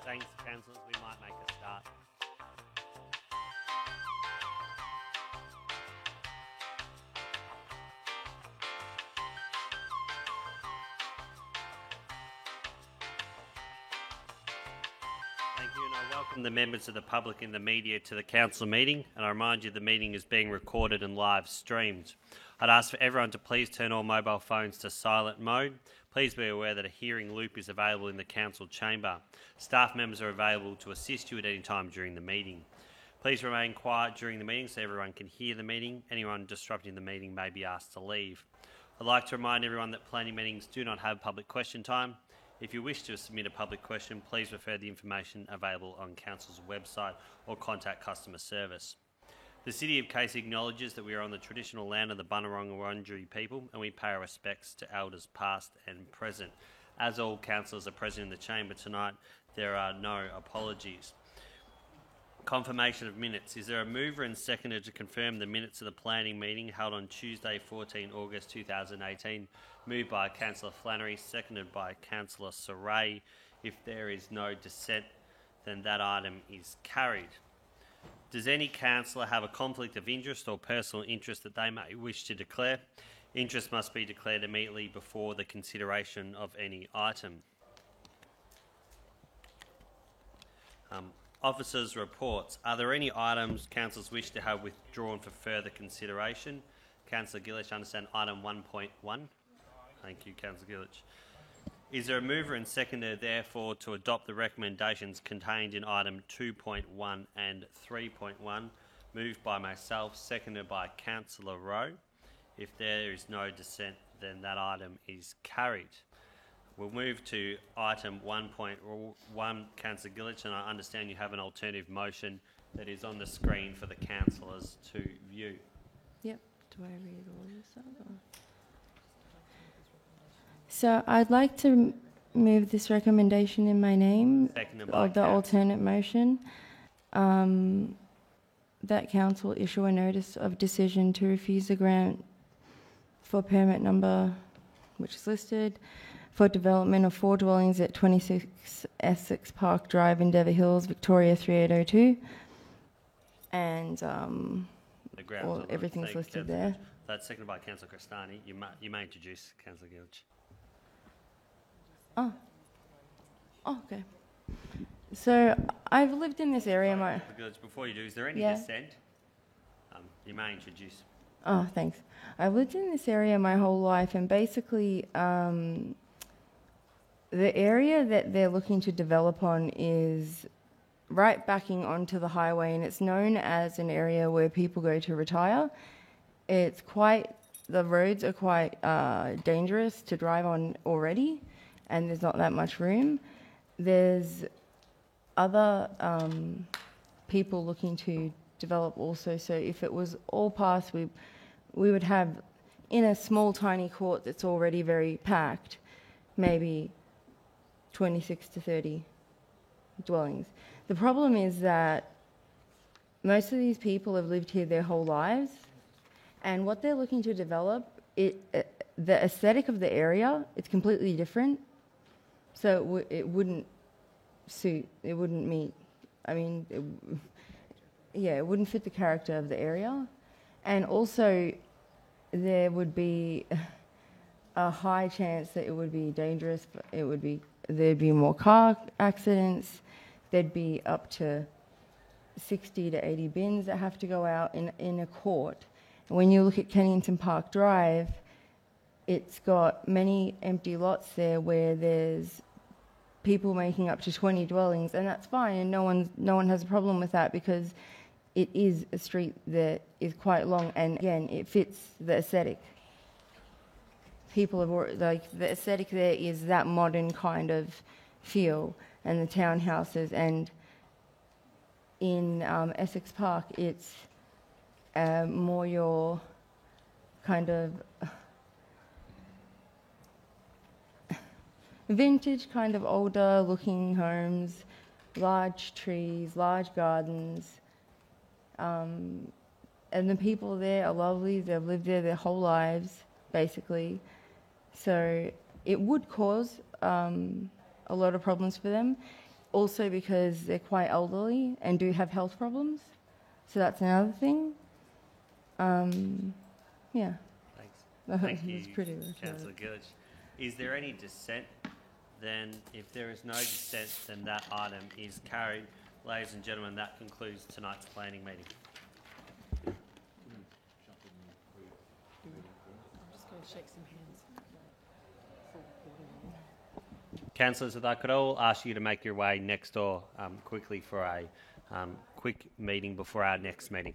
Thanks, councillors. We might make a start. Thank you, and I welcome the members of the public and the media to the council meeting, and I remind you the meeting is being recorded and live streamed. I'd ask for everyone to please turn all mobile phones to silent mode. Please be aware that a hearing loop is available in the council chamber. Staff members are available to assist you at any time during the meeting. Please remain quiet during the meeting so everyone can hear the meeting. Anyone disrupting the meeting may be asked to leave. I'd like to remind everyone that planning meetings do not have public question time. If you wish to submit a public question, please refer to the information available on Council's website or contact customer service. The City of Casey acknowledges that we are on the traditional land of the Bunurong and Wurundjeri people, and we pay our respects to elders past and present. As all councillors are present in the chamber tonight, there are no apologies. Confirmation of minutes. Is there a mover and seconder to confirm the minutes of the planning meeting held on Tuesday, 14 August 2018? Moved by Councillor Flannery, seconded by Councillor Saray. If there is no dissent, then that item is carried. Does any councillor have a conflict of interest or personal interest that they may wish to declare? Interest must be declared immediately before the consideration of any item. Officers' reports. Are there any items councillors wish to have withdrawn for further consideration? Councillor Gillich, understand item 1.1. Thank you, Councillor Gillich. Is there a mover and seconder, therefore, to adopt the recommendations contained in item 2.1 and 3.1? Moved by myself, seconded by Councillor Rowe. If there is no dissent, then that item is carried. We'll move to item 1.1, Councillor Gillich, and I understand you have an alternative motion that is on the screen for the councillors to view. Yep. Do I read all this out? So I'd like to move this recommendation in my name of the alternate motion, that council issue a notice of decision to refuse the grant for permit number, which is listed, for development of 4 dwellings at 26 Essex Park Drive, Endeavour Hills, Victoria 3802, and everything's listed there. That's seconded by Councillor Crestani. You may introduce Councillor Gillich. Oh, okay. So I've lived in this area. Before you do, is there any dissent? You may introduce. Oh, thanks. I've lived in this area my whole life, and basically the area that they're looking to develop on is right backing onto the highway, and it's known as an area where people go to retire. The roads are quite dangerous to drive on already, and there's not that much room. There's other people looking to develop also, so if it was all passed, we would have, in a small tiny court that's already very packed, maybe 26 to 30 dwellings. The problem is that most of these people have lived here their whole lives, and what they're looking to develop, the aesthetic of the area, it's completely different. So it wouldn't suit, it wouldn't meet, it wouldn't fit the character of the area. And also there would be a high chance that it would be dangerous, but there'd be more car accidents, there'd be up to 60 to 80 bins that have to go out in a court. And when you look at Kennington Park Drive, it's got many empty lots there where there's people making up to 20 dwellings, and that's fine, and no one has a problem with that because it is a street that is quite long, and again, it fits the aesthetic. People have the aesthetic there is that modern kind of feel, and the townhouses, and in Essex Park, it's more your kind of vintage, kind of older looking homes, large trees, large gardens, and the people there are lovely. They've lived there their whole lives, basically. So it would cause a lot of problems for them. also because they're quite elderly and do have health problems. So that's another thing. Yeah. Thanks. Thank you, It's pretty much Councillor Gillich. Is there any dissent? Then, if there is no dissent, then that item is carried. Ladies and gentlemen, that concludes tonight's planning meeting. I'm just going to shake some hands. Councillors, if I could all ask you to make your way next door quickly for a quick meeting before our next meeting.